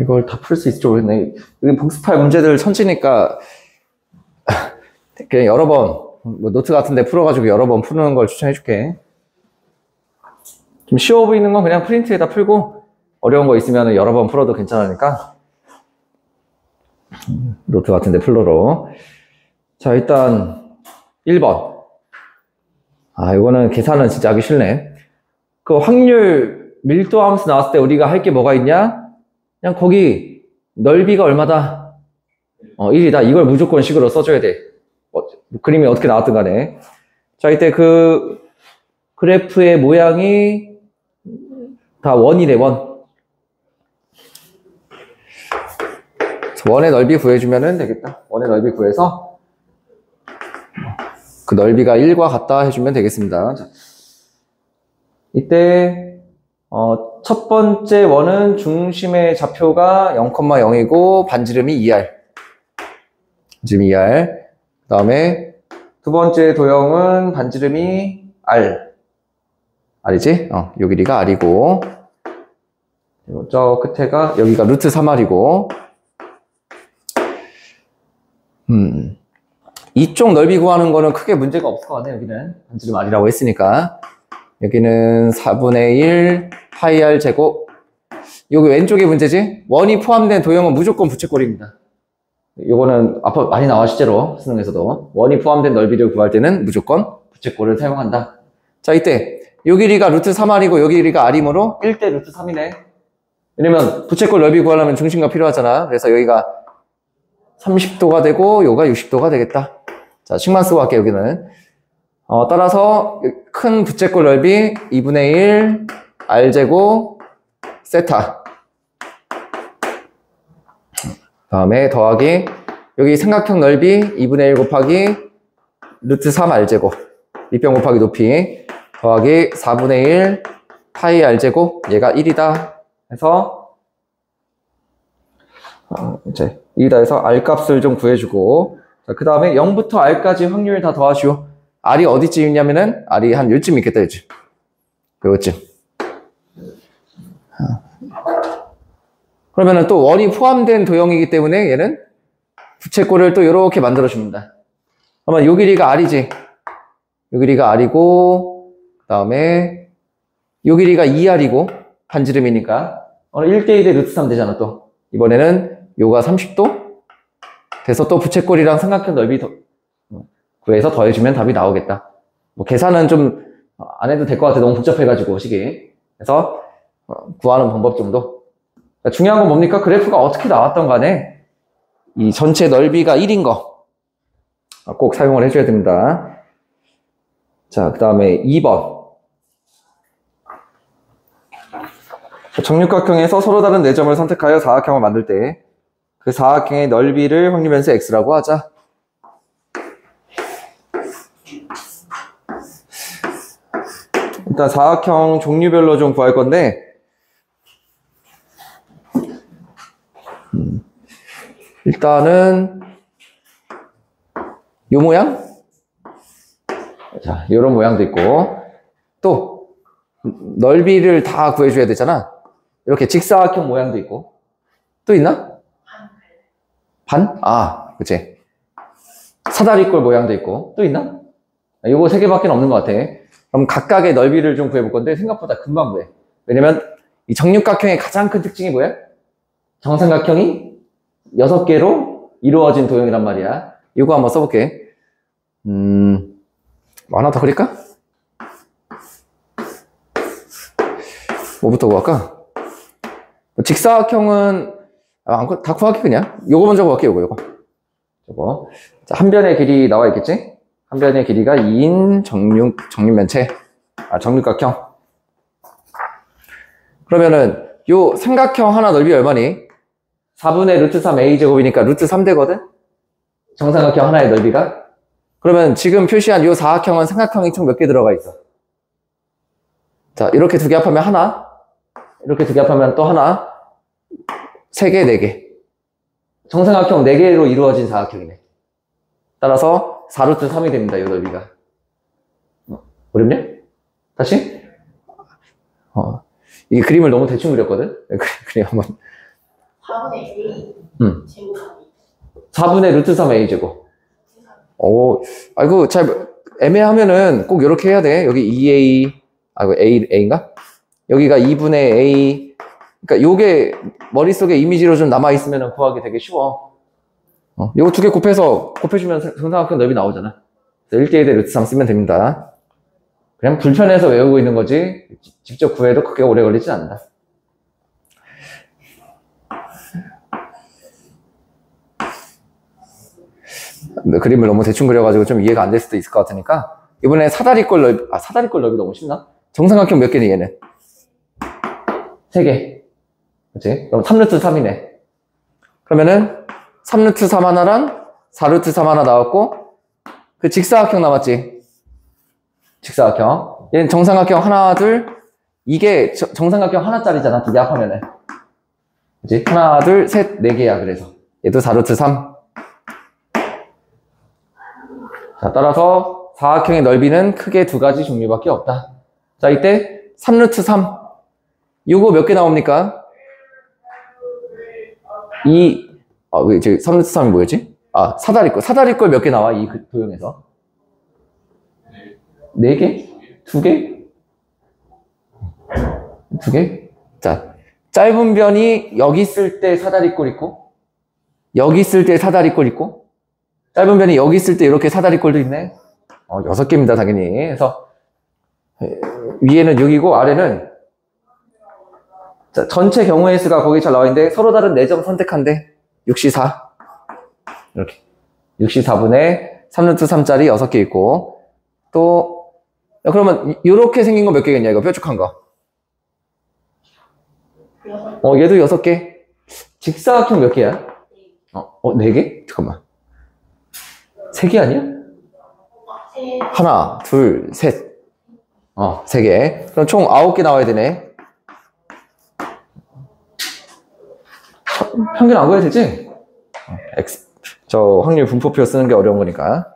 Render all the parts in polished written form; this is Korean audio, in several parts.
이걸 다 풀 수 있을지 모르겠네. 여기 복습할 문제들 천지니까 그냥 여러 번 뭐 노트 같은데 풀어가지고 여러 번 푸는 걸 추천해줄게. 좀 쉬워 보이는 건 그냥 프린트에다 풀고 어려운 거 있으면 여러 번 풀어도 괜찮으니까 노트 같은데 풀러로. 자, 일단 1번. 이거는 계산은 진짜 하기 싫네. 그 확률 밀도 함수 나왔을 때 우리가 할 게 뭐가 있냐? 그냥 거기 넓이가 얼마다? 1이다. 이걸 무조건 식으로 써줘야 돼. 그림이 어떻게 나왔든 간에. 자, 이때 그 그래프의 모양이 다 원이래, 원. 원의 넓이 구해주면 되겠다. 원의 넓이 구해서 그 넓이가 1과 같다 해주면 되겠습니다. 자, 이때 첫 번째 원은 중심의 좌표가 0,0이고 반지름이 2r. 반지름이 2r. 그 다음에 두 번째 도형은 반지름이 r. r이지? 요 길이가 r이고 그리고 저 끝에가 여기가 루트 3r이고 이쪽 넓이 구하는 거는 크게 문제가 없을 것 같네. 여기는 반지름 r이라고 했으니까 여기는 4분의 1 파이 r 제곱. 여기 왼쪽이 문제지? 원이 포함된 도형은 무조건 부채꼴입니다. 요거는 앞으로 많이 나와 실제로 수능에서도. 원이 포함된 넓이를 구할 때는 무조건 부채꼴을 사용한다. 자, 이때 요 길이가 루트 3r이고 요 길이가 r이므로 1대 루트 3이네. 왜냐면 부채꼴 넓이 구하려면 중심가 필요하잖아. 그래서 여기가 30도가 되고 요가 60도가 되겠다. 자, 식만 쓰고 갈게요. 여기는 따라서 큰 부채꼴 넓이 2분의 1 r제곱 세타. 다음에 더하기 여기 삼각형 넓이 2분의 1 곱하기 루트 3 r제곱 밑변 곱하기 높이 더하기 4분의 1 파이 r제곱. 얘가 1이다 해서 이제 2이다 해서 r 값을 좀 구해주고, 그 다음에 0부터 r까지 확률 다 더하시오. r이 어디쯤 있냐면은 r이 한 요쯤 있겠다. 요쯤. 그러면은 또 원이 포함된 도형이기 때문에 얘는 부채꼴을 또 이렇게 만들어줍니다. 그러면 요 길이가 r이지. 요 길이가 r이고, 그 다음에 요 길이가 2r이고, 반지름이니까. 1대1에 루트 3 되잖아, 또. 이번에는 요가 30도 돼서 또 부채꼴이랑 삼각형 넓이 구해서 더해주면 답이 나오겠다. 뭐 계산은 좀 안 해도 될 것 같아. 너무 복잡해가지고, 식이. 그래서 구하는 방법 정도. 중요한 건 뭡니까? 그래프가 어떻게 나왔던 간에 이 전체 넓이가 1인 거 꼭 사용을 해줘야 됩니다. 자, 그 다음에 2번. 정육각형에서 서로 다른 4점을 선택하여 사각형을 만들 때 그 사각형의 넓이를 확률변수 x라고 하자. 일단 사각형 종류별로 좀 구할 건데 일단은 요 모양? 자, 요런 모양도 있고 또 넓이를 다 구해줘야 되잖아. 이렇게 직사각형 모양도 있고 또 있나? 반? 그치. 사다리꼴 모양도 있고 또 있나? 요거 3개밖에 없는 것 같아. 그럼 각각의 넓이를 좀 구해볼 건데 생각보다 금방 구해. 왜냐면 이 정육각형의 가장 큰 특징이 뭐야? 정삼각형이 6개로 이루어진 도형이란 말이야. 이거 한번 써볼게. 하나 더 그릴까? 뭐부터 구할까? 직사각형은 다 구하기 그냥. 요거 먼저 구할게. 요거. 자, 한 변의 길이 나와 있겠지? 한 변의 길이가 2인 정육면체. 정육각형. 그러면은 요 삼각형 하나 넓이 얼마니? 4분의 루트 3 a제곱이니까 루트 3 되거든? 정삼각형 하나의 넓이가. 그러면 지금 표시한 요 사각형은 삼각형이 총 몇 개 들어가 있어? 자, 이렇게 2개 합하면 하나, 이렇게 2개 합하면 또 하나, 3개, 4개. 정삼각형 4개로 이루어진 사각형이네. 따라서 4루트 3이 됩니다, 요 넓이가. 어렵냐? 다시? 이 그림을 너무 대충 그렸거든? 그림 한번. 4분의 A 제곱 4분의 루트 3 A 제곱. 오, 아이고, 잘, 애매하면은 꼭 이렇게 해야 돼. 여기 2A, 아이고, A인가? 여기가 2분의 A. 그러니까 요게 머릿속에 이미지로 좀 남아있으면 구하기 되게 쉬워. 요거 두 개 곱해주면 정사각형 넓이 나오잖아. 1대1 대 루트 3 쓰면 됩니다. 그냥 불편해서 외우고 있는 거지, 직접 구해도 크게 오래 걸리지 않는다. 그림을 너무 대충 그려가지고 좀 이해가 안 될 수도 있을 것 같으니까, 이번에 사다리꼴 넓이, 사다리꼴 넓이 너무 쉽나? 정삼각형 몇 개니, 얘는? 3개. 그치? 그럼 3루트 3이네. 그러면은, 3루트 3 하나랑 4루트 3 하나 나왔고, 그 직사각형 남았지? 직사각형. 얘는 정삼각형 하나, 둘, 이게 정삼각형 하나짜리잖아, 2개 합하면은. 그치? 하나, 둘, 셋, 4개야, 그래서. 얘도 4루트 3. 자, 따라서 사각형의 넓이는 크게 두 가지 종류밖에 없다. 자, 이때 3루트 3. 요거 몇 개 나옵니까? 왜, 3루트 3이 뭐였지? 사다리꼴. 사다리꼴 몇 개 나와? 이 도형에서. 4개? 2개? 2개? 자, 짧은 변이 여기 있을 때 사다리꼴 있고, 여기 있을 때 사다리꼴 있고, 짧은 변이 여기 있을 때 이렇게 사다리꼴도 있네. 6개입니다, 당연히. 그래서 위에는 6이고 아래는, 자, 전체 경우의 수가 거기 잘 나와 있는데 서로 다른 4점 선택한대. 6시 4. 이렇게. 6시 4분의 3루트 3짜리 6개 있고, 또, 그러면 이렇게 생긴 거 몇 개겠냐, 이거 뾰족한 거. 얘도 6개. 직사각형 몇 개야? 4개? 잠깐만. 3개 아니야? 하나, 둘, 셋. 3개. 그럼 총 9개 나와야 되네. 평균 안 구해야 되지? 저 확률 분포표 쓰는 게 어려운 거니까.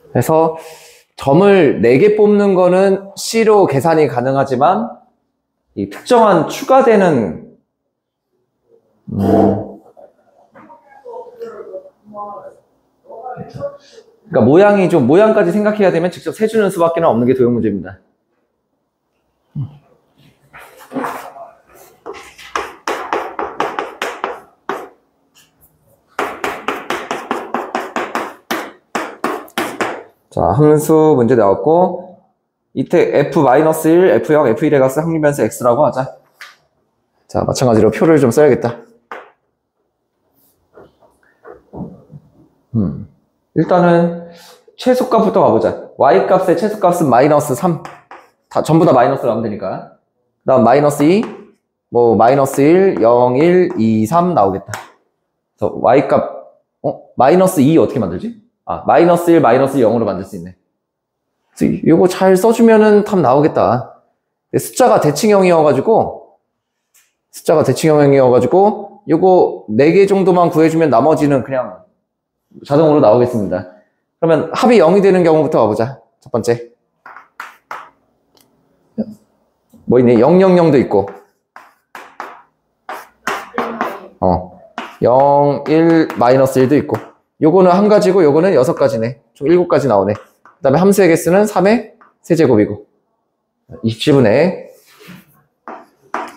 그래서 점을 4개 뽑는 거는 C로 계산이 가능하지만, 이 특정한 추가되는 그러니까 모양까지 생각해야 되면 직접 세주는 수밖에 없는 게 도형 문제입니다. 자, 함수 문제 나왔고, 이때 F-1, F0, F1의 값을 확률 변수 X라고 하자. 자, 마찬가지로 표를 좀 써야겠다. 일단은 최소값부터 가보자. Y값의 최소값은 마이너스 3. 전부 다 마이너스로 하면 되니까. 그 다음 마이너스 2, 마이너스 1, 0, 1, 2, 3 나오겠다. 그래서 Y값, 마이너스 2 어떻게 만들지? 마이너스 1, 마이너스 0으로 만들 수 있네. 그래서 이거 잘 써주면은 답 나오겠다. 숫자가 대칭형이어가지고, 요거 4개 정도만 구해주면 나머지는 그냥 자동으로 나오겠습니다. 그러면 합이 0이 되는 경우부터 가보자. 첫 번째. 뭐 있니? 000도 있고. 0, 1, 마이너스 1도 있고. 요거는 한 가지고 요거는 6가지네. 총 7가지 나오네. 그 다음에 함수의 개수는 3의 세제곱이고. 27분의.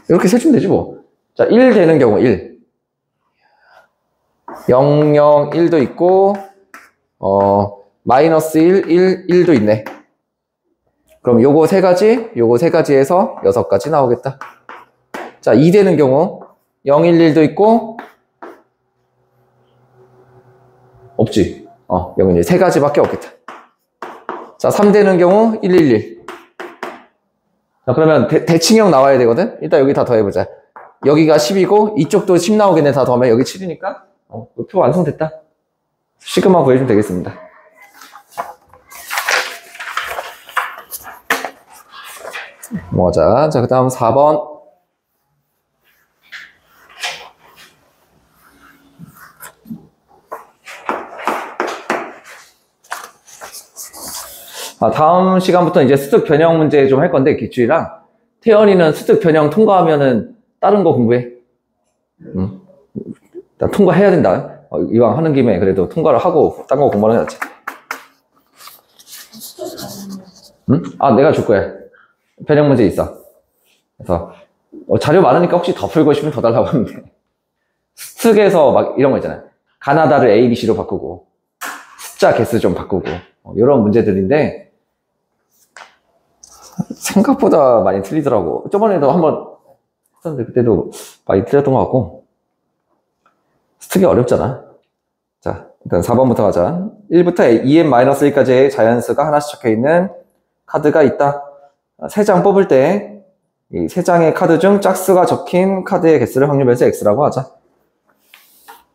이렇게 세주면 되지 뭐. 자, 1 되는 경우 1. 0, 0, 1도 있고, 마이너스 1, 1, 1도 있네. 그럼 요거 3가지에서 6가지 나오겠다. 자, 2 되는 경우, 0, 1, 1도 있고, 없지. 0, 1, 1. 3가지밖에 없겠다. 자, 3 되는 경우, 1, 1, 1. 자, 그러면 대칭형 나와야 되거든? 일단 여기 다 더해보자. 여기가 10이고, 이쪽도 10 나오겠네. 다 더하면 여기 7이니까. 표 완성됐다. 시그마 구해주면 되겠습니다. 자, 그 다음 4번. 다음 시간부터 이제 수적 변형 문제 좀 할 건데, 기출이랑 태연이는 수특 변형 통과하면은 다른 거 공부해. 응? 나 통과해야 된다. 이왕 하는 김에 그래도 통과를 하고 딴 거 공부를 해야지. 응? 아, 내가 줄 거야. 변형 문제 있어. 그래서 자료 많으니까 혹시 더 풀고 싶으면 더 달라고 하면 돼. 수특에서 막 이런 거 있잖아. 가나다를 A, B, C로 바꾸고 숫자 개수 좀 바꾸고 이런 문제들인데 생각보다 많이 틀리더라고. 저번에도 한번 했었는데 그때도 많이 틀렸던 것 같고 수특이 어렵잖아. 자, 일단 4번부터 가자. 1부터 2n-1까지의 자연수가 하나씩 적혀있는 카드가 있다. 3장 뽑을 때 이 3장의 카드 중 짝수가 적힌 카드의 개수를 확률 변수 x라고 하자.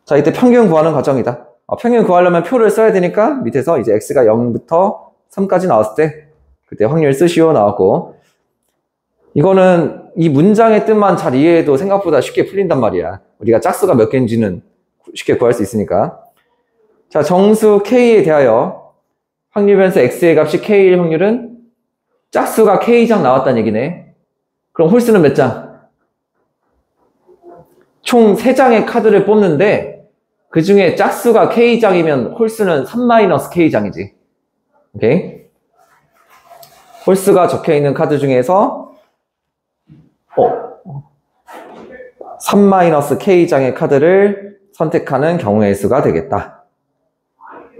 자, 이때 평균 구하는 과정이다. 평균 구하려면 표를 써야 되니까 밑에서 이제 x가 0부터 3까지 나왔을 때 그때 확률 쓰시오 나왔고, 이거는 이 문장의 뜻만 잘 이해해도 생각보다 쉽게 풀린단 말이야. 우리가 짝수가 몇 개인지는 쉽게 구할 수 있으니까. 자, 정수 k에 대하여 확률 변수 x의 값이 k일 확률은 짝수가 k장 나왔다는 얘기네. 그럼 홀수는 몇 장? 총 3장의 카드를 뽑는데 그 중에 짝수가 k장이면 홀수는 3-k장이지. 오케이? 홀수가 적혀있는 카드 중에서 3-k장의 카드를 선택하는 경우의 수가 되겠다.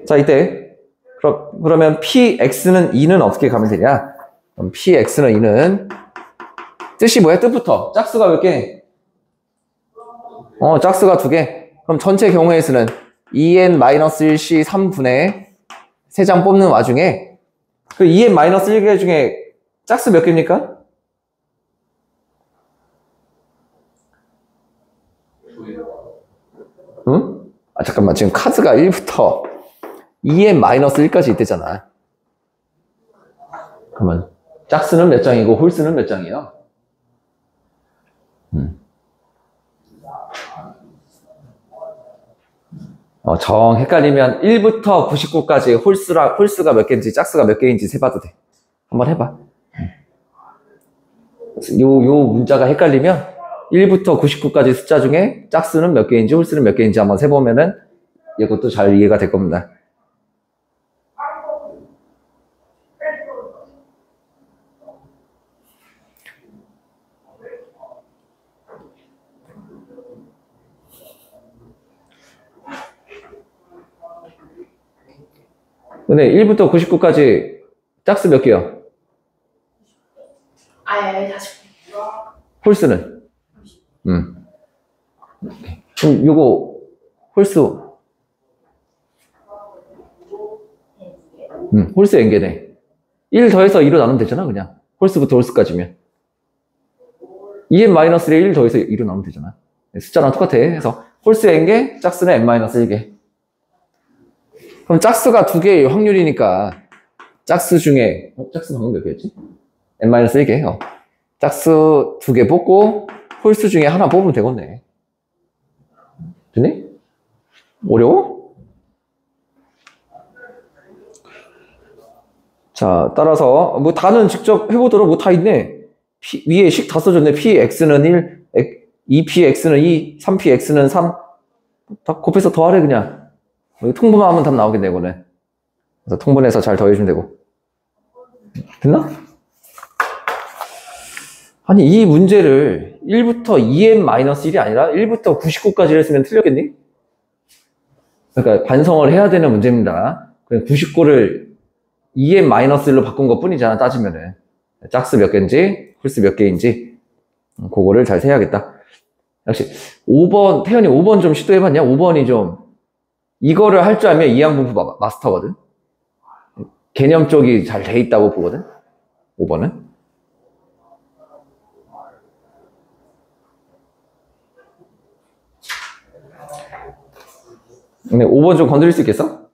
자, 이때 그러면 px는 2는 어떻게 가면 되냐? 그럼 px는 2는 뜻이 뭐야? 뜻부터. 짝수가 몇 개? 짝수가 2개. 그럼 전체 경우의 수는 2n-1c 3분의 3장 뽑는 와중에 그 2n-1개 중에 짝수 몇 개입니까? 응? 아, 잠깐만. 지금 카드가 1부터 2n-1까지 있대잖아. 그러면 짝수는 몇 장이고 홀수는 몇 장이에요? 정 헷갈리면 1부터 99까지 홀수가 몇 개인지 짝수가 몇 개인지 세봐도 돼. 한번 해봐. 요 문자가 헷갈리면 1부터 99까지 숫자 중에 짝수는 몇 개인지 홀수는 몇 개인지 한번 세보면은 이것도 잘 이해가 될 겁니다. 근데 1부터 99까지 짝수 몇 개요? 다시. 홀수는? 그럼 요거 홀수 홀수 n개네. 1 더해서 2로 나누면 되잖아. 그냥 홀수부터 홀수까지면 2n-1에 1 더해서 2로 나누면 되잖아. 숫자랑 똑같아. 해서 홀수 n개, 짝수는 n-1개. 그럼 짝수가 2개의 확률이니까 짝수 중에 짝수 방금 몇 개였지? n-1개. 짝수 2개 뽑고 홀수 중에 하나 뽑으면 되겠네. 되니? 어려워? 자, 따라서 뭐 다는 직접 해보도록 뭐 다 있네. 위에 식 다 써줬네. px는 1, 2px는 2, 3px는 3. 다 곱해서 더하래 그냥. 통분만 하면 답 나오겠네, 이거는. 그래서 통분해서 잘 더해주면 되고. 됐나? 아니, 이 문제를 1부터 2n-1이 아니라 1부터 99까지 했으면 틀렸겠니? 그러니까 반성을 해야 되는 문제입니다. 99를 2n-1로 바꾼 것 뿐이잖아, 따지면은. 짝수 몇 개인지, 홀수 몇 개인지, 그거를 잘 세야겠다. 역시, 5번, 태연이 5번 좀 시도해봤냐? 5번이 좀, 이거를 할 줄 알면 이항분포 마스터거든? 개념 쪽이 잘 돼 있다고 보거든? 5번은. 근데 5번 좀 건드릴 수 있겠어?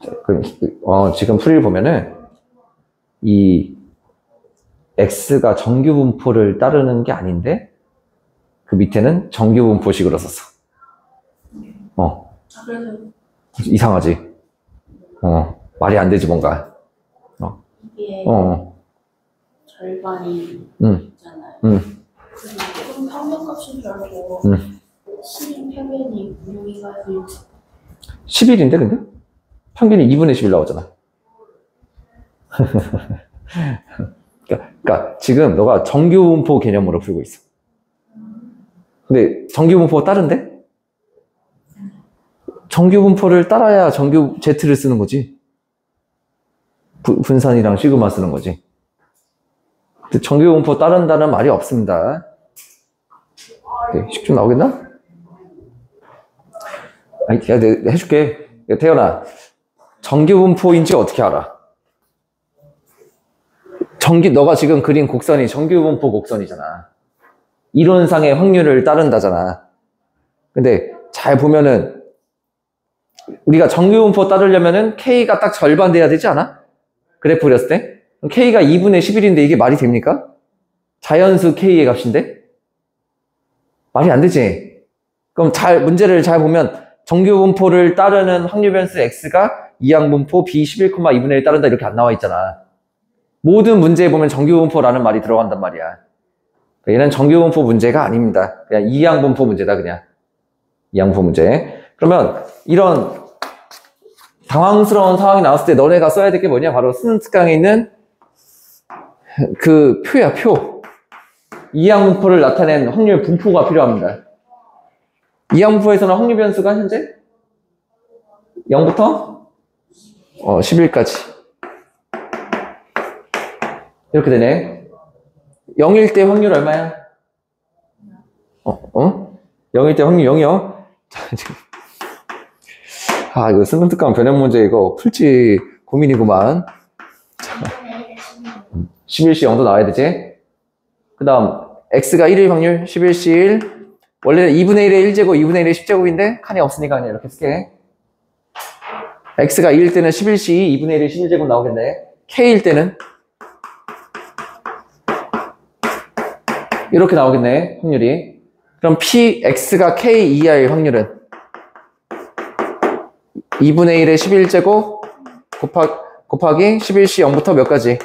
자, 그럼, 지금 풀이를 보면은, 이, x가 정규분포를 따르는 게 아닌데, 그 밑에는 정규분포식으로 썼어. 그래서 이상하지? 말이 안 되지, 뭔가. 이게 어, 절반이 응, 있잖아요. 응, 그래서 좀 평균값인 줄 알고 응. 10인 평균이 6인가요? 11인데, 근데? 평균이 2분의 11 나오잖아. 그러니까 지금 너가 정규분포 개념으로 풀고 있어. 근데 정규분포가 다른데? 정규분포를 따라야 정규 Z를 쓰는 거지. 분산이랑 시그마 쓰는 거지. 근데 정규분포 따른다는 말이 없습니다. 네, 식좀 나오겠나? 아니, 내가 해줄게. 태연아, 정규분포인지 어떻게 알아? 너가 지금 그린 곡선이 정규분포 곡선이잖아. 이론상의 확률을 따른다잖아. 근데 잘 보면은 우리가 정규분포 따르려면은 K가 딱 절반 돼야 되지 않아? 그래프 그렸을 때? 그럼 K가 2분의 11인데 이게 말이 됩니까? 자연수 K의 값인데? 말이 안 되지. 그럼 문제를 잘 보면 정규분포를 따르는 확률 변수 X가 이항분포 B 11,2분의 1 따른다 이렇게 안 나와 있잖아. 모든 문제에 보면 정규분포라는 말이 들어간단 말이야. 얘는 정규분포 문제가 아닙니다. 그냥 이항분포 문제다, 그냥. 이항분포 문제. 그러면 이런 당황스러운 상황이 나왔을 때 너네가 써야 될 게 뭐냐? 바로 쓰는 특강에 있는 그 표야, 표. 이항분포를 나타낸 확률 분포가 필요합니다. 이항분포에서는 확률 변수가 현재 0부터 11까지. 이렇게 되네. 0일 때 확률 얼마야? 0일 때 확률 0이요? 아, 이거 수능 특강 변형 문제 이거 풀지 고민이구만. 11시 0도 나와야 되지? 그 다음, x가 1일 확률, 11시 1. 원래는 2분의 1의 1제곱, 2분의 1의 10제곱인데, 칸이 없으니까 그냥 이렇게 쓸게. x가 2일 때는 11시 2, 2분의 1의 11제곱 나오겠네. k일 때는 이렇게 나오겠네, 확률이. 그럼 x가 k 이하의 확률은 2분의 1의 11제곱 곱하기 11시 0부터 몇 가지?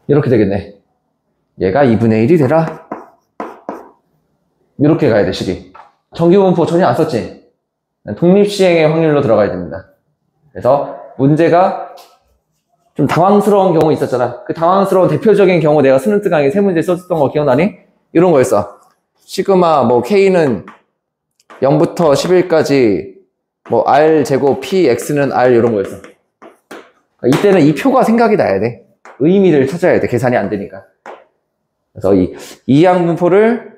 이렇게 되겠네. 얘가 2분의 1이 되라. 이렇게 가야 돼, 식이. 정규분포 전혀 안 썼지? 독립시행의 확률로 들어가야 됩니다. 그래서 문제가 좀 당황스러운 경우 있었잖아. 그 당황스러운 대표적인 경우 내가 수능 특강에 세 문제 썼던 거 기억나니? 이런 거였어. 시그마 K는 0부터 11까지 R 제곱 PX는 R 이런 거였어. 이때는 이 표가 생각이 나야 돼. 의미를 찾아야 돼. 계산이 안 되니까. 그래서 이 이항분포를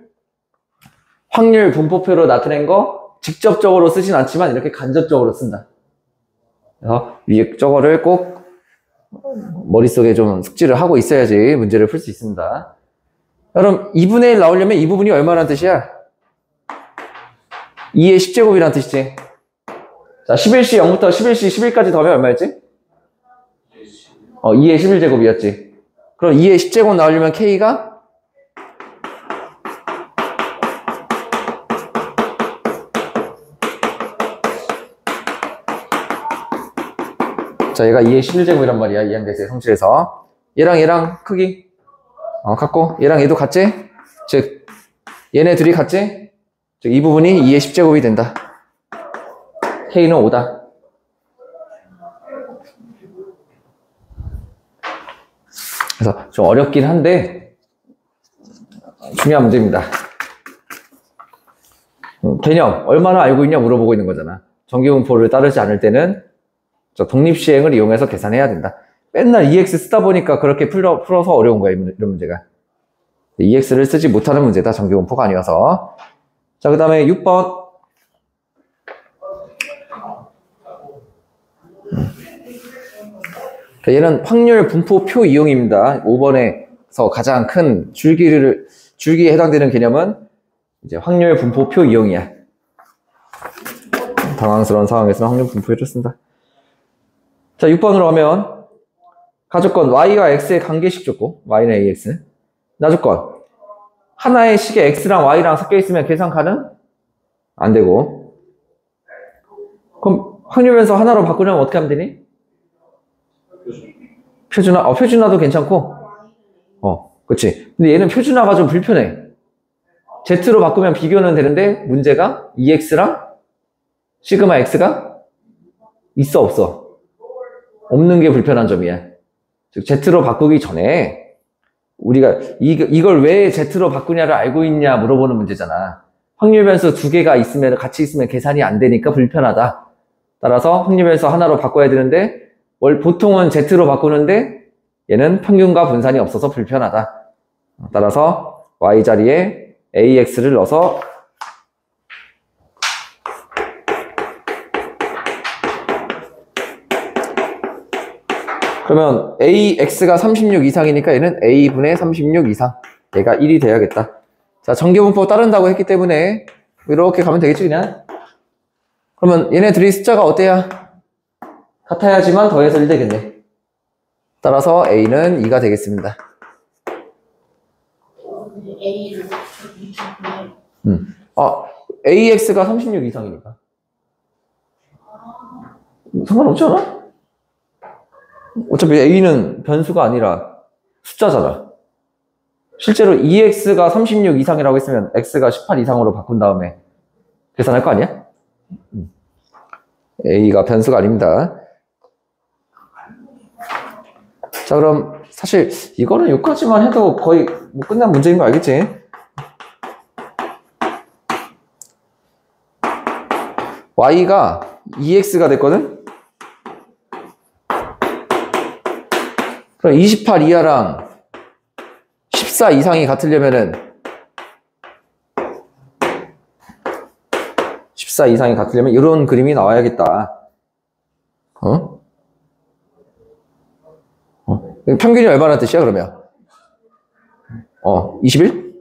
확률 분포표로 나타낸 거 직접적으로 쓰진 않지만 이렇게 간접적으로 쓴다. 그래서 저거를 꼭 머릿속에 좀 숙지를 하고 있어야지 문제를 풀 수 있습니다. 그럼 2분의 1 나오려면 이 부분이 얼마란 뜻이야? 2의 10제곱이란 뜻이지. 자, 11시 0부터 11시 11까지 더하면 얼마였지? 2의 11제곱이었지. 그럼 2의 10제곱 나오려면 K가 자, 얘가 2의 11제곱이란 말이야. 이항대수의 성질에서. 얘랑 크기. 같고, 얘랑 얘도 같지? 즉, 얘네 둘이 같지? 즉, 이 부분이 2의 10제곱이 된다. K는 5다. 그래서 좀 어렵긴 한데, 중요한 문제입니다. 개념, 얼마나 알고 있냐 물어보고 있는 거잖아. 정규분포를 따르지 않을 때는 독립시행을 이용해서 계산해야 된다. 맨날 EX 쓰다 보니까 그렇게 풀어서 어려운 거야, 이런 문제가. EX를 쓰지 못하는 문제다, 정규분포가 아니어서. 자, 그 다음에 6번. 얘는 확률 분포표 이용입니다. 5번에서 가장 큰 줄기에 해당되는 개념은 이제 확률 분포표 이용이야. 당황스러운 상황에서는 확률 분포표를 쓴다. 자, 6번으로 가면 가조건 y가 x의 관계식 줬고 y는 ax 나조건 하나의 식에 x랑 y랑 섞여 있으면 계산 가능? 안 되고 그럼 확률 변수 하나로 바꾸려면 어떻게 하면 되니? 표준화도 괜찮고. 그치. 근데 얘는 표준화가 좀 불편해. Z로 바꾸면 비교는 되는데, 문제가 EX랑 시그마 X가 있어, 없어? 없는 게 불편한 점이야. 즉, Z로 바꾸기 전에, 우리가 이걸 왜 Z로 바꾸냐를 알고 있냐 물어보는 문제잖아. 확률 변수 두 개가 있으면, 같이 있으면 계산이 안 되니까 불편하다. 따라서 확률 변수 하나로 바꿔야 되는데, 보통은 Z로 바꾸는데, 얘는 평균과 분산이 없어서 불편하다. 따라서 Y 자리에 AX를 넣어서 그러면 AX가 36 이상이니까 얘는 A분의 36 이상. 얘가 1이 돼야겠다. 자, 정규분법 따른다고 했기 때문에 이렇게 가면 되겠지, 그냥. 그러면 얘네들이 숫자가 어때야? 같아야지만 더해서 1 되겠네. 따라서 A는 2가 되겠습니다. A를 AX가 36 이상이니까. 상관없지 않아? 어차피 A는 변수가 아니라 숫자잖아. 실제로 EX가 36 이상이라고 했으면 X가 18 이상으로 바꾼 다음에 계산할 거 아니야? A가 변수가 아닙니다. 자, 그럼 사실 이거는 여기까지만 해도 거의 뭐 끝난 문제인 거 알겠지? Y가 EX가 됐거든? 그럼 28 이하랑 14 이상이 같으려면은 14 이상이 같으려면 이런 그림이 나와야겠다. 평균이 얼마나 뜻이야, 그러면? 21?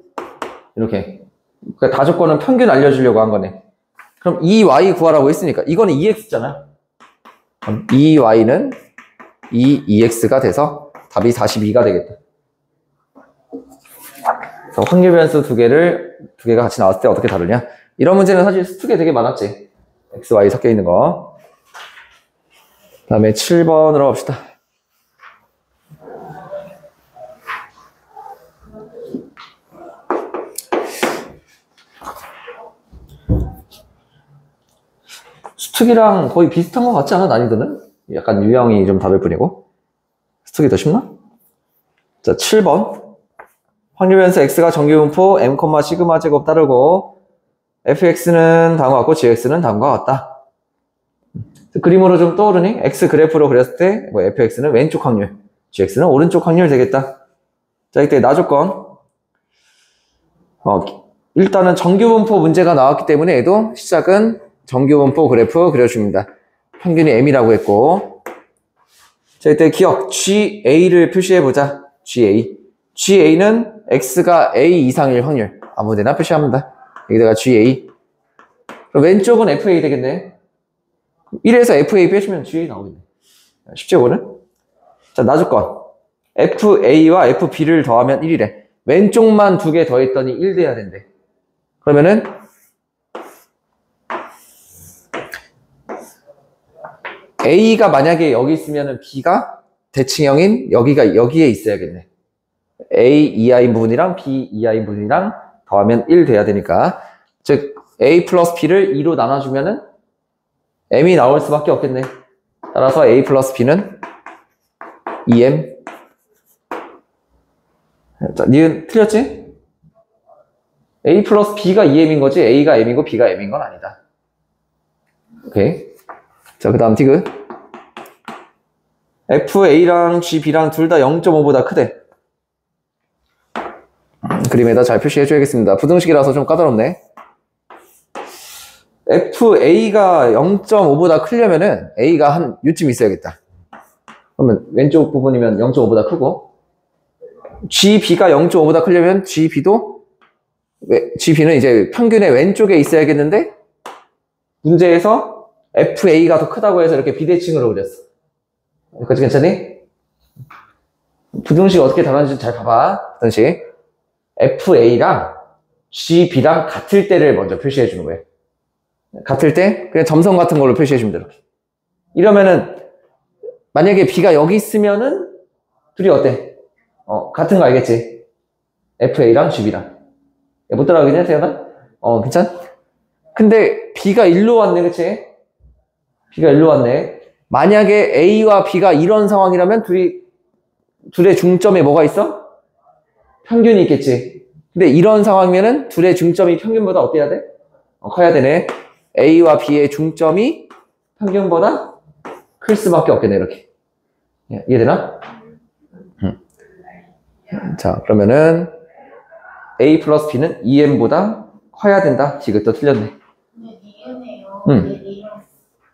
이렇게. 그러니까 다 조건은 평균 알려주려고 한 거네. 그럼 이 Y 구하라고 했으니까 이거는 EX잖아. 그럼 이 Y는 이 EX가 돼서 답이 42가 되겠다. 그래서 확률 변수 두 개가 같이 나왔을 때 어떻게 다루냐? 이런 문제는 사실 수특에 되게 많았지. X, Y 섞여 있는 거. 다음에 7번으로 갑시다. 수특이랑 거의 비슷한 것 같지 않아? 난이도는? 약간 유형이 좀 다를 뿐이고. 수특이 더 쉽나? 자, 7번. 확률 변수 x가 정규분포 m, 시그마 제곱 따르고 fx는 다음과 같고 gx는 다음과 같다. 그림으로 좀 떠오르니? x 그래프로 그렸을 때 뭐 fx는 왼쪽 확률, gx는 오른쪽 확률 되겠다. 자, 이때 나조건. 일단은 정규분포 문제가 나왔기 때문에 얘도 시작은 정규분포 그래프 그려줍니다. 평균이 m이라고 했고, 자, 이때 기억 GA를 표시해보자. GA는 x가 a 이상일 확률 아무데나 표시합니다. 여기다가 GA. 그럼 왼쪽은 FA 되겠네. 1에서 FA 빼주면 GA 나오겠네. 쉽지, 이거는? 자, 나조건. FA와 FB를 더하면 1이래. 왼쪽만 두 개 더했더니 1 돼야 된대. 그러면은 A가 만약에 여기 있으면은 B가 대칭형인 여기에 있어야겠네. A 이하인 부분이랑 B 이하인 부분이랑 더하면 1 돼야 되니까. 즉, A 플러스 B를 2로 나눠주면은 M이 나올 수밖에 없겠네. 따라서 A 플러스 B는 2M. 자, 니은 틀렸지? A 플러스 B가 2M인 거지, A가 M이고 B가 M인 건 아니다. 오케이. 자, 그 다음 디귿. FA랑 GB랑 둘 다 0.5보다 크대. 그림에다 잘 표시해줘야겠습니다. 부등식이라서 좀 까다롭네. FA가 0.5보다 크려면은 A가 한 요쯤 있어야겠다. 그러면 왼쪽 부분이면 0.5보다 크고, GB가 0.5보다 크려면 GB는 이제 평균의 왼쪽에 있어야겠는데, 문제에서 FA가 더 크다고 해서 이렇게 비대칭으로 그렸어. 여기까지 괜찮니? 부등식 어떻게 다루는지 잘 봐봐. 부등식. FA랑 GB랑 같을 때를 먼저 표시해 주는 거예요. 같을 때 그냥 점선 같은 걸로 표시해 주면 돼요. 이러면은 만약에 B가 여기 있으면은 둘이 어때? 같은 거 알겠지? FA랑 GB랑. 못 따라가겠냐, 태연아? 괜찮? 근데 B가 일로 왔네, 그치? B가 일로 왔네. 만약에 A와 B가 이런 상황이라면 둘의 중점에 뭐가 있어? 평균이 있겠지. 근데 이런 상황이면은 둘의 중점이 평균보다 어때야 돼? 커야 되네. A와 B의 중점이 평균보다 클 수밖에 없겠네, 이렇게. 이해되나? 자, 그러면은 A 플러스 B는 2M보다 커야 된다. 지금 또 틀렸네. 근데 니은에요. 응. 근데 니은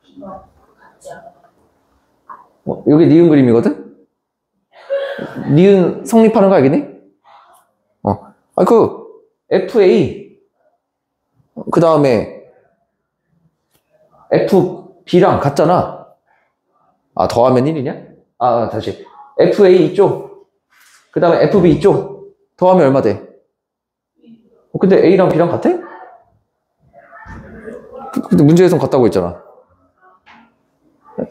B가 같지 않아. 여기 니은 그림이거든? 니은 성립하는 거 알겠니? FA, 그 다음에 FB랑 같잖아. 더하면 1이냐? 다시. FA 이쪽, 그 다음에 FB 이쪽, 더하면 얼마 돼? 근데 A랑 B랑 같아? 근데 문제에선 같다고 했잖아.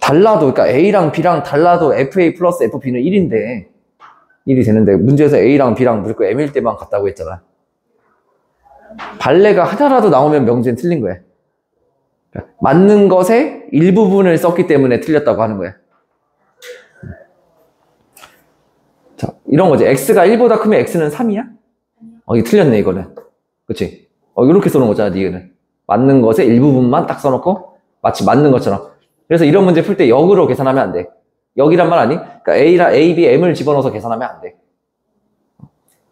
달라도, 그러니까 A랑 B랑 달라도 FA 플러스 FB는 1인데, 1이 되는데, 문제에서 A랑 B랑 무조건 M일 때만 같다고 했잖아. 발레가 하나라도 나오면 명제는 틀린 거야. 그러니까 맞는 것의 일부분을 썼기 때문에 틀렸다고 하는 거야. 자, 이런 거지. X가 1보다 크면 X는 3이야? 이게 틀렸네, 이거는. 그치? 이렇게 써놓은 거잖아, 니은은. 맞는 것의 일부분만 딱 써놓고, 마치 맞는 것처럼. 그래서 이런 문제 풀 때 역으로 계산하면 안 돼. 역이란 말 아니? 그러니까 A랑 A, B, M을 집어넣어서 계산하면 안 돼.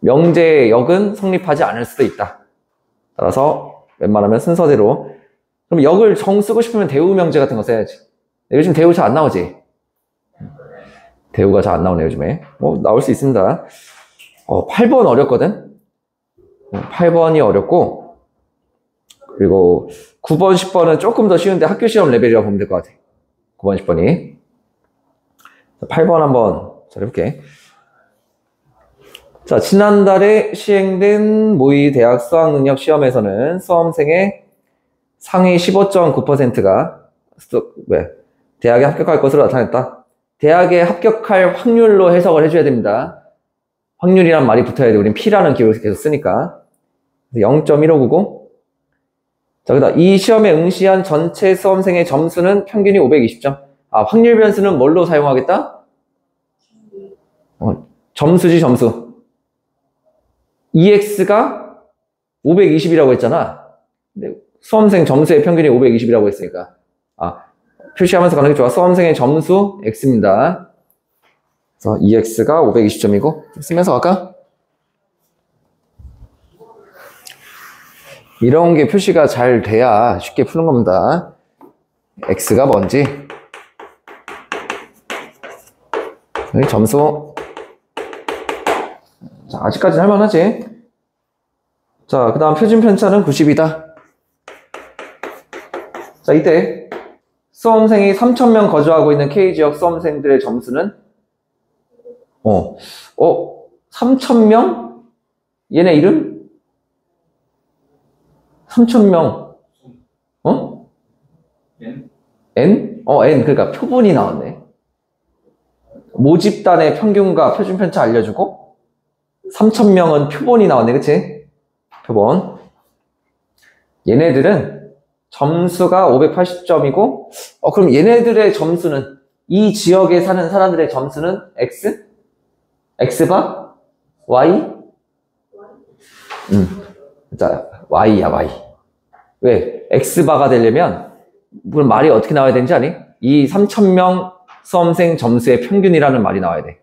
명제의 역은 성립하지 않을 수도 있다. 따라서 웬만하면 순서대로. 그럼 역을 정 쓰고 싶으면 대우 명제 같은 거 써야지. 요즘 대우 잘 안 나오지? 대우가 잘 안 나오네, 요즘에. 나올 수 있습니다. 8번 어렵거든? 8번이 어렵고, 그리고 9번, 10번은 조금 더 쉬운데 학교 시험 레벨이라고 보면 될 것 같아. 9번, 10번이. 8번 한번 잘 해볼게. 자, 지난달에 시행된 모의 대학 수학능력 시험에서는 수험생의 상위 15.9%가 대학에 합격할 것으로 나타났다. 대학에 합격할 확률로 해석을 해줘야 됩니다. 확률이란 말이 붙어야 돼. 우린 P라는 기호를 계속 쓰니까. 0.1599. 자, 그다음 이 시험에 응시한 전체 수험생의 점수는 평균이 520점. 확률 변수는 뭘로 사용하겠다? 점수지, 점수. EX가 520이라고 했잖아. 근데 수험생 점수의 평균이 520이라고 했으니까. 표시하면서 가는 게 좋아. 수험생의 점수 X입니다. 그래서 EX가 520점이고, 쓰면서 갈까? 이런 게 표시가 잘 돼야 쉽게 푸는 겁니다. X가 뭔지. 여기 점수. 자, 아직까지는 할만하지. 자, 그 다음 표준 편차는 90이다. 자, 이때 수험생이 3,000명 거주하고 있는 K지역 수험생들의 점수는 3,000명? 얘네 이름? 3,000명. N? N? N. 그러니까 표본이 나왔네. 모집단의 평균과 표준 편차 알려주고 3,000명은 표본이 나왔네. 그치? 표본. 얘네들은 점수가 580점이고 그럼 얘네들의 점수는 이 지역에 사는 사람들의 점수는 X? X바? Y? 자, Y야, Y. 왜? X바가 되려면 물론 말이 어떻게 나와야 되는지 아니? 이 3,000명 수험생 점수의 평균이라는 말이 나와야 돼.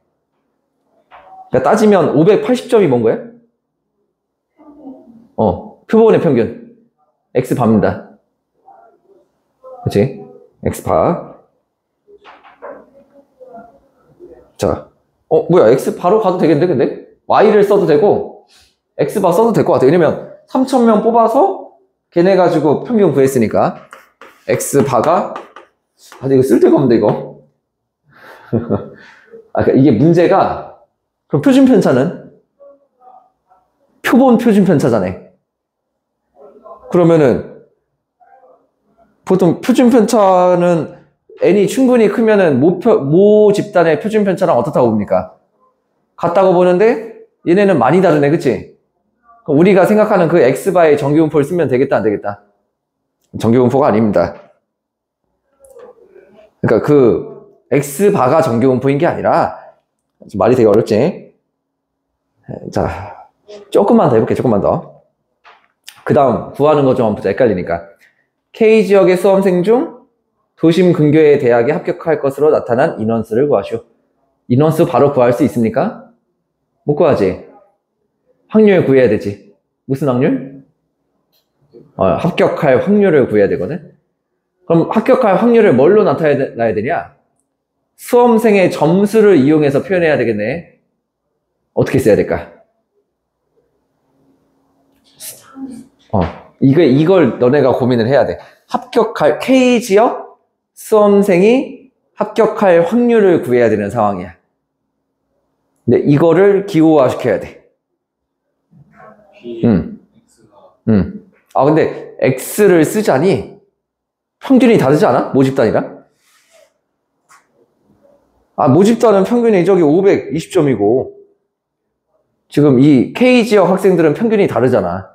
그러니까 따지면 580점이 뭔 거야? 표본의 평균. X바입니다. 그치? X바. 자, 뭐야? X바로 가도 되겠는데, 근데? Y를 써도 되고, X바 써도 될 것 같아. 왜냐면, 3,000명 뽑아서 걔네 가지고 평균 구했으니까. X바가, 이거 쓸 데가 없는데, 이거. 그러니까 이게 문제가, 그럼 표준 편차는? 표본 표준 편차잖아. 그러면은, 보통 표준 편차는 n이 충분히 크면은 모 집단의 표준 편차랑 어떻다고 봅니까? 같다고 보는데 얘네는 많이 다르네, 그치? 그럼 우리가 생각하는 그 x바의 정규분포를 쓰면 되겠다, 안 되겠다? 정규분포가 아닙니다. 그러니까 그 x바가 정규분포인 게 아니라, 말이 되게 어렵지? 자, 조금만 더 해볼게, 조금만 더. 그 다음 구하는 거 좀 한번 보자, 헷갈리니까. K지역의 수험생 중 도심 근교의 대학에 합격할 것으로 나타난 인원수를 구하시오. 인원수 바로 구할 수 있습니까? 못 구하지? 확률 구해야 되지. 무슨 확률? 합격할 확률을 구해야 되거든? 그럼 합격할 확률을 뭘로 나타내야 되냐? 수험생의 점수를 이용해서 표현해야 되겠네. 어떻게 써야 될까? 이걸 너네가 고민을 해야 돼. 합격할, K지역 수험생이 합격할 확률을 구해야 되는 상황이야. 근데 이거를 기호화 시켜야 돼. 근데 X를 쓰자니 평균이 다르지 않아? 모집단이랑? 모집단은 평균이 저기 520점이고 지금 이 K지역 학생들은 평균이 다르잖아.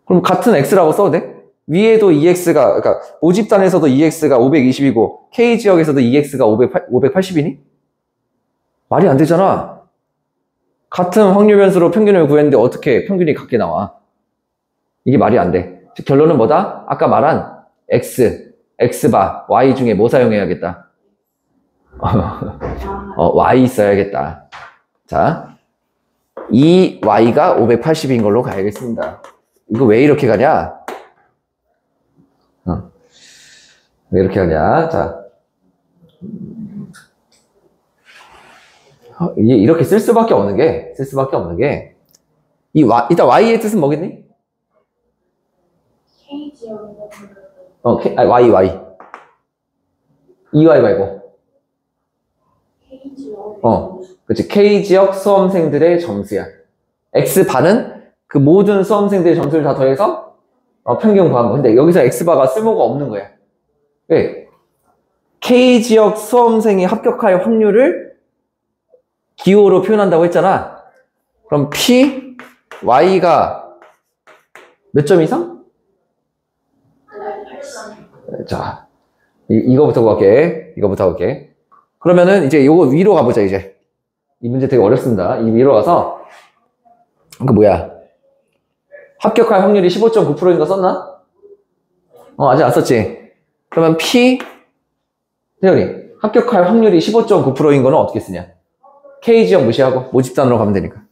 그럼 같은 X라고 써도 돼? 위에도 EX가, 그러니까 모집단에서도 EX가 520이고 K지역에서도 EX가 580이니? 말이 안 되잖아. 같은 확률 변수로 평균을 구했는데 어떻게 평균이 같게 나와? 이게 말이 안 돼. 즉 결론은 뭐다? 아까 말한 X, X바, Y 중에 뭐 사용해야겠다? Y 써야겠다. 자, 이 Y가 580인 걸로 가야겠습니다. 이거 왜 이렇게 가냐? 왜 이렇게 가냐? 자, 이렇게 쓸 수밖에 없는 게, 일단 Y의 뜻은 뭐겠니? K지역에서 Y. EY 말고. K지역. 그치. K지역 수험생들의 점수야. X반은 그 모든 수험생들의 점수를 다 더해서 평균 구한 거. 근데 여기서 X바가 쓸모가 없는 거야. 왜? K지역 수험생이 합격할 확률을 기호로 표현한다고 했잖아. 그럼 P, Y가 몇 점 이상? 자, 이거부터 구할게. 그러면은 이제 요거 위로 가보자, 이제. 이 문제 되게 어렵습니다. 이 위로 가서, 합격할 확률이 15.9%인 거 썼나? 아직 안 썼지? 그러면 P, 태연이, 합격할 확률이 15.9%인 거는 어떻게 쓰냐? K지역 무시하고 모집단으로 가면 되니까.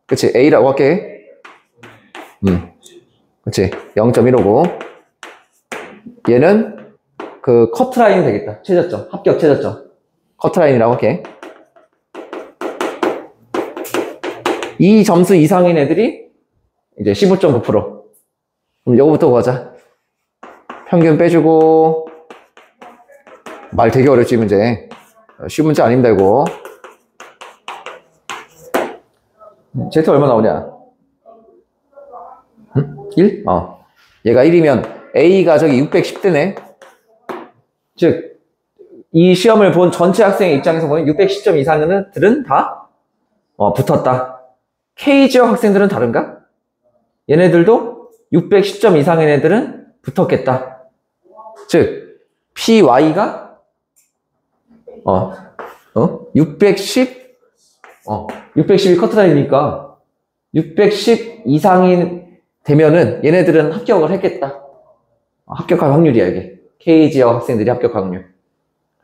그치. A라고 할게. 그치. 0.15고. 얘는 그 커트라인 되겠다. 최저점. 합격 최저점. 커트라인이라고 할게. 이 점수 이상인 애들이 이제 15.9%. 그럼 요거부터 가자. 평균 빼주고. 말 되게 어렵지, 이 문제. 쉬운 문제 아닙니다, 이거. Z 얼마 나오냐? 1? 얘가 1이면 A가 저기 610대네. 즉, 이 시험을 본 전체 학생의 입장에서 보면 610점 이상은 들은 다 붙었다. K지역 학생들은 다른가? 얘네들도 610점 이상의 애들은 붙었겠다. 즉, PY가 610이 커트라인이니까 610 이상이 되면은 얘네들은 합격을 했겠다. 합격할 확률이야, 이게. K지역 학생들이 합격할 확률.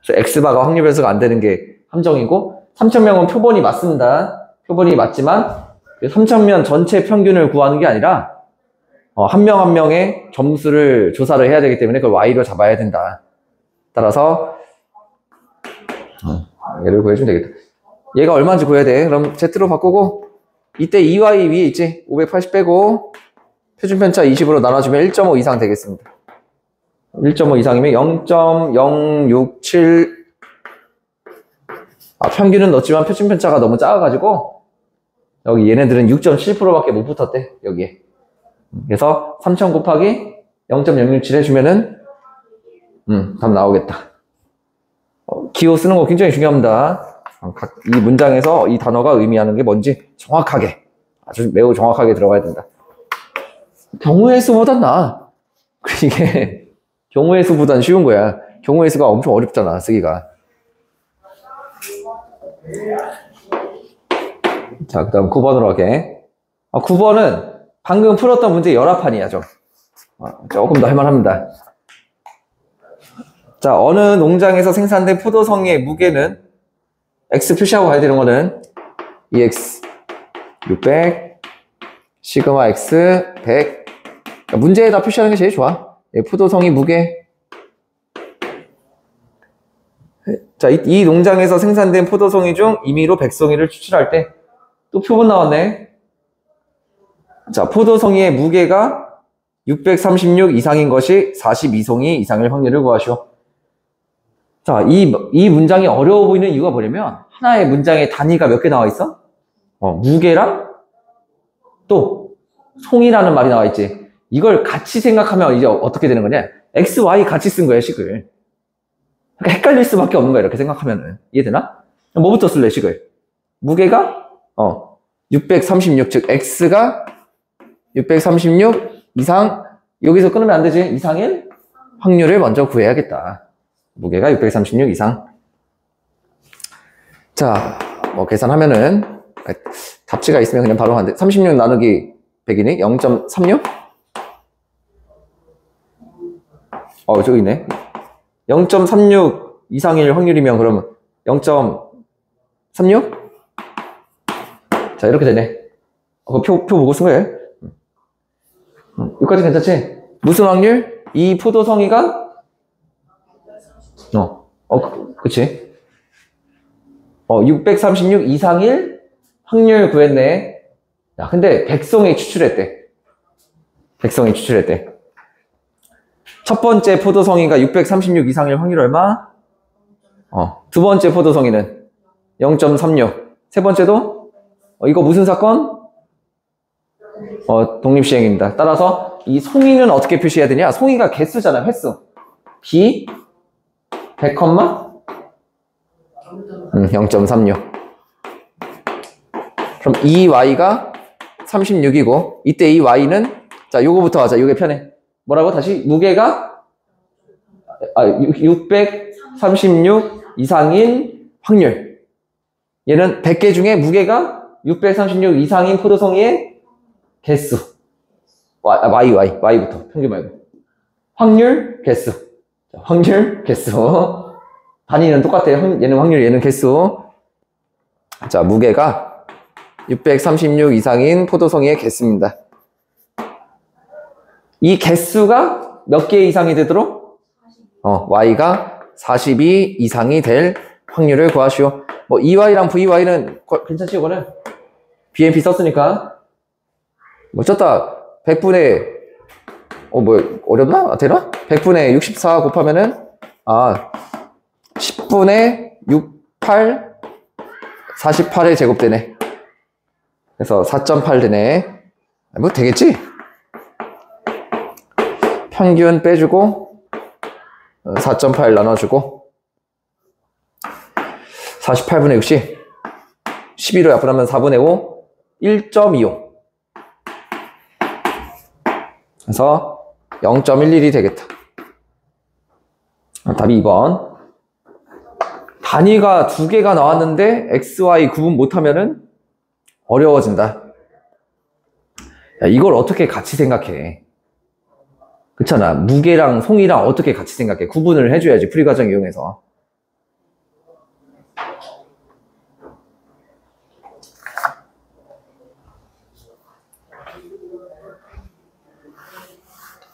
그래서 X바가 확률 변수가 안 되는 게 함정이고, 3,000명은 표본이 맞습니다. 표본이 맞지만, 3,000명 전체 평균을 구하는 게 아니라, 한 명 한 명의 점수를 조사를 해야 되기 때문에 그걸 Y로 잡아야 된다. 따라서, 얘를 구해주면 되겠다. 얘가 얼마인지 구해야 돼. 그럼 Z로 바꾸고, 이때 2Y 위에 있지? 580 빼고, 표준편차 20으로 나눠주면 1.5 이상 되겠습니다. 1.5 이상이면 0.067. 평균은 넣었지만 표준편차가 너무 작아가지고, 여기 얘네들은 6.7%밖에 못 붙었대, 여기에. 그래서 3,000 곱하기 0.067 해주면은 답 나오겠다. 기호 쓰는 거 굉장히 중요합니다. 이 문장에서 이 단어가 의미하는 게 뭔지 정확하게, 아주 매우 정확하게 들어가야 된다. 경우의 수보단 나아. 이게 경우의 수보단 쉬운 거야. 경우의 수가 엄청 어렵잖아, 쓰기가. 자, 그 다음 9번으로 할게. 9번은 방금 풀었던 문제 열합판이야, 좀. 조금 더 할만합니다. 자, 어느 농장에서 생산된 포도송이의 무게는 X 표시하고 가야 되는 거는 EX 600, 시그마 X 100. 그러니까 문제에다 표시하는 게 제일 좋아. 포도송이 무게. 자, 이 농장에서 생산된 포도송이 중 임의로 100송이를 추출할 때 또 표본 나왔네. 자, 포도송이의 무게가 636 이상인 것이 42송이 이상일 확률을 구하시오. 자, 이 문장이 어려워 보이는 이유가 뭐냐면 하나의 문장에 단위가 몇 개 나와 있어? 무게랑 또 송이라는 말이 나와 있지. 이걸 같이 생각하면 이제 어떻게 되는 거냐? X, Y 같이 쓴 거야, 식을. 그러니까 헷갈릴 수밖에 없는 거야, 이렇게 생각하면은. 이해되나? 뭐부터 쓸래, 식을? 무게가 636, 즉 X가 636 이상, 여기서 끊으면 안 되지. 이상일 확률을 먼저 구해야겠다. 무게가 636 이상. 자, 계산하면은 답지가 있으면 그냥 바로 하는데 36 나누기 100이니 0.36? 저기 있네. 0.36 이상일 확률이면 그러면 0.36? 자, 이렇게 되네. 표 보고 쓴 거예요. 여기까지 괜찮지? 무슨 확률? 이 포도송이가 그치. 636 이상일 확률 구했네. 야, 근데 100송이 추출했대. 100송이 추출했대. 첫 번째 포도송이가 636 이상일 확률 얼마? 두 번째 포도송이는 0.36. 세 번째도 이거 무슨 사건? 독립시행입니다. 따라서 이 송이는 어떻게 표시해야 되냐? 송이가 개수잖아, 횟수. B 100, 0.36. 그럼 이 y가 36이고 이때 이 y는 자, 요거부터 하자. 요게 편해. 뭐라고? 다시 무게가 636 이상인 확률. 얘는 100개 중에 무게가 636 이상인 포도송이의 개수. y부터 평균 말고. 확률, 개수. 자, 확률, 개수. 단위는 똑같아요. 얘는 확률, 얘는 개수. 자, 무게가 636 이상인 포도송이의 개수입니다. 이 개수가 몇 개 이상이 되도록? y가 42 이상이 될 확률을 구하시오. EY랑 VY는 괜찮지, 이거는? BMP 썼으니까. 썼다. 100분의, 어렵나? 되나? 100분의 64 곱하면은, 10분의 68, 48의 제곱 되네. 그래서 4.8 되네. 되겠지? 평균 빼주고, 4.8 나눠주고, 48분의 60, 11로 약분하면 4분의 5, 1.25. 그래서 0.11이 되겠다. 답이 2번. 단위가 2개가 나왔는데 XY 구분 못하면은 어려워진다. 야, 이걸 어떻게 같이 생각해? 그렇잖아. 무게랑 송이랑 어떻게 같이 생각해? 구분을 해줘야지. 풀이과정 이용해서.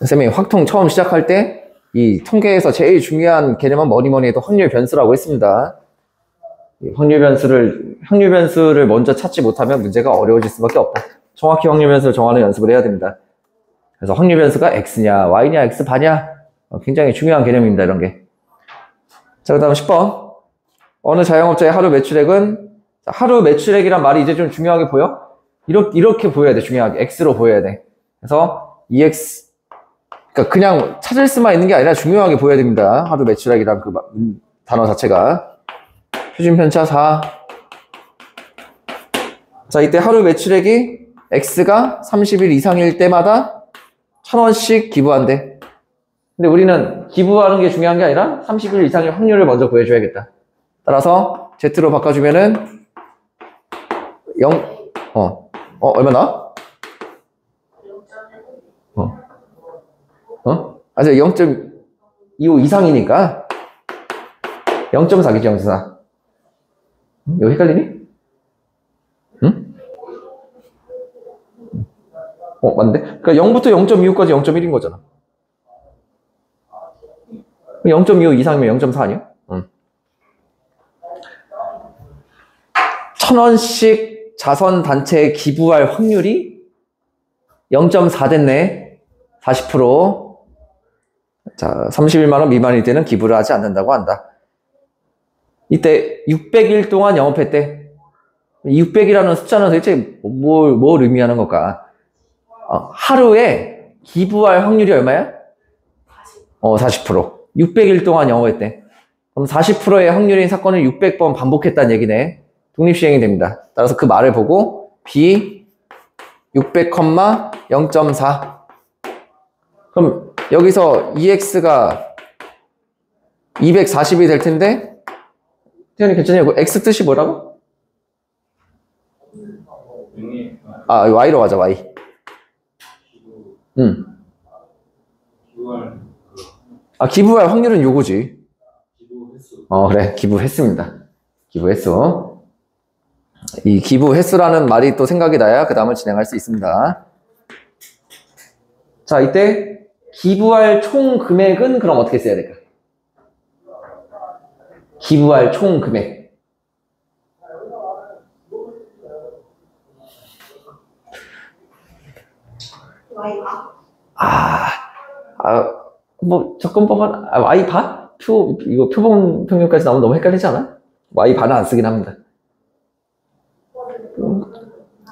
선생님이 확통 처음 시작할 때 이 통계에서 제일 중요한 개념은 뭐니 해도 확률 변수라고 했습니다. 확률 변수를 먼저 찾지 못하면 문제가 어려워질 수밖에 없다. 정확히 확률 변수를 정하는 연습을 해야 됩니다. 그래서 확률 변수가 X냐, Y냐, X바냐 굉장히 중요한 개념입니다. 이런 게. 자, 그 다음 10번. 어느 자영업자의 하루 매출액은 하루 매출액이란 말이 이제 좀 중요하게 보여? 이렇게 보여야 돼. 중요하게. X로 보여야 돼. 그래서 EX 그러니까 그냥 찾을 수만 있는 게 아니라 중요하게 보여야 됩니다. 하루 매출액이란 그 단어 자체가. 표준 편차 4. 자, 이때 하루 매출액이 X가 30일 이상일 때마다 1,000원씩 기부한대. 근데 우리는 기부하는 게 중요한 게 아니라 30일 이상의 확률을 먼저 구해줘야겠다. 따라서 Z로 바꿔주면은 0, 얼마나? 아직 0.25 이상이니까 0.4겠지, 0.4. 이거 헷갈리니? 응? 맞는데? 그러니까 0부터 0.25까지 0.1인 거잖아. 0.25 이상이면 0.4 아니야? 응. 1,000원씩 자선단체에 기부할 확률이 0.4 됐네. 40%. 자, 31만원 미만일 때는 기부를 하지 않는다고 한다. 이때 600일 동안 영업했대. 600이라는 숫자는 도대체 뭘 의미하는 걸까? 하루에 기부할 확률이 얼마야? 40%. 600일 동안 영업했대. 그럼 40%의 확률인 사건을 600번 반복했다는 얘기네. 독립시행이 됩니다. 따라서 그 말을 보고 B 600,0.4. 그럼 여기서 EX가 240이 될 텐데, 태연이 괜찮냐? X 뜻이 뭐라고? Y로 가자, Y. 기부할 확률은 요거지. 그래. 기부 횟수입니다. 기부 횟수. 이 기부 횟수라는 말이 또 생각이 나야 그 다음을 진행할 수 있습니다. 자, 이때 기부할 총 금액은 그럼 어떻게 써야 될까? 기부할 총 금액. 접근법은 Y반? 이거 표본 평균까지 나오면 너무 헷갈리지 않아? Y반은 안 쓰긴 합니다.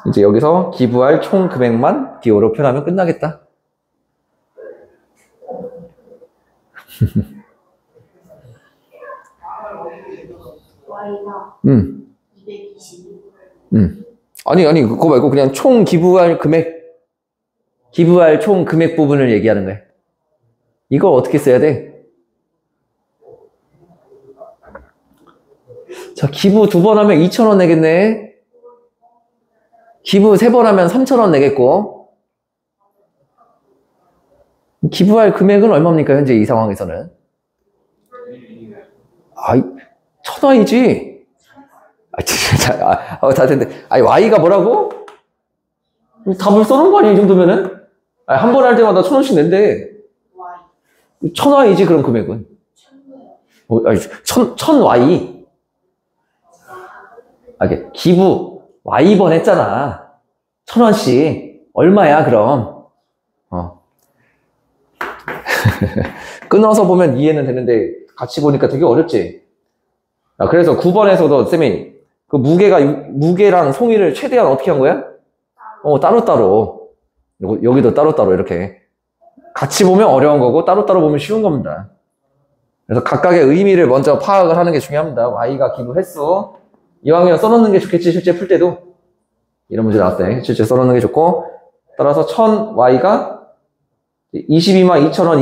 이제 여기서 기부할 총 금액만 기호로 표현하면 끝나겠다. Y가 220. 아니, 그거 말고 그냥 총 기부할 총 금액 부분을 얘기하는 거야. 이걸 어떻게 써야 돼? 자, 기부 2번 하면 2,000원 내겠네. 기부 3번 하면 3,000원 내겠고. 기부할 금액은 얼마입니까? 현재 이 상황에서는. 1,000원이지. 다 됐는데. Y가 뭐라고? 답을 써놓은 거 아니야, 이 정도면은? 한 번 할 때마다 1,000원씩 낸대. 1,000Y지, 그럼 금액은. 1,000Y. 기부 Y번 했잖아. 1,000원씩. 얼마야, 그럼? 끊어서 보면 이해는 되는데, 같이 보니까 되게 어렵지? 그래서 9번에서도 쌤이 그 무게랑 송이를 최대한 어떻게 한 거야? 따로따로. 여기도 따로따로 이렇게. 같이 보면 어려운 거고, 따로따로 보면 쉬운 겁니다. 그래서 각각의 의미를 먼저 파악을 하는 게 중요합니다. Y가 기부 횟수. 이왕이면 써놓는 게 좋겠지, 실제 풀 때도. 이런 문제 나왔대. 실제 써놓는 게 좋고. 따라서 1,000Y가 22만 2,000원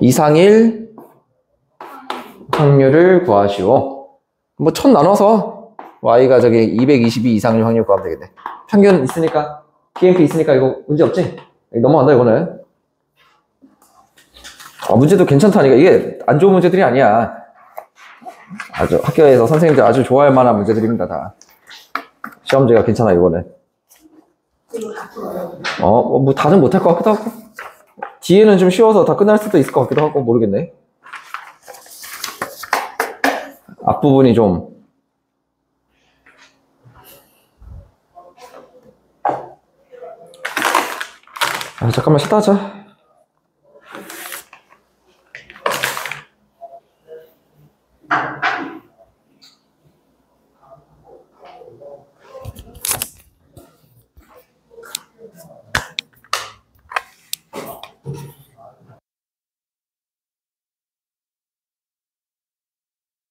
이상일 확률을 구하시오. 1,000 나눠서 Y가 222 이상일 확률 구하면 되겠네. 평균 있으니까, PMP 있으니까 이거 문제 없지? 넘어간다, 이거는. 문제도 괜찮다니까. 이게 안 좋은 문제들이 아니야. 아주 학교에서 선생님들 아주 좋아할 만한 문제들입니다, 다. 시험지가 괜찮아, 이거는. 다는 못할 것 같기도 하고. 뒤에는 좀 쉬워서 다 끝날 수도 있을 것 같기도 하고, 모르겠네. 앞부분이 좀. 잠깐만 쉬다 하자.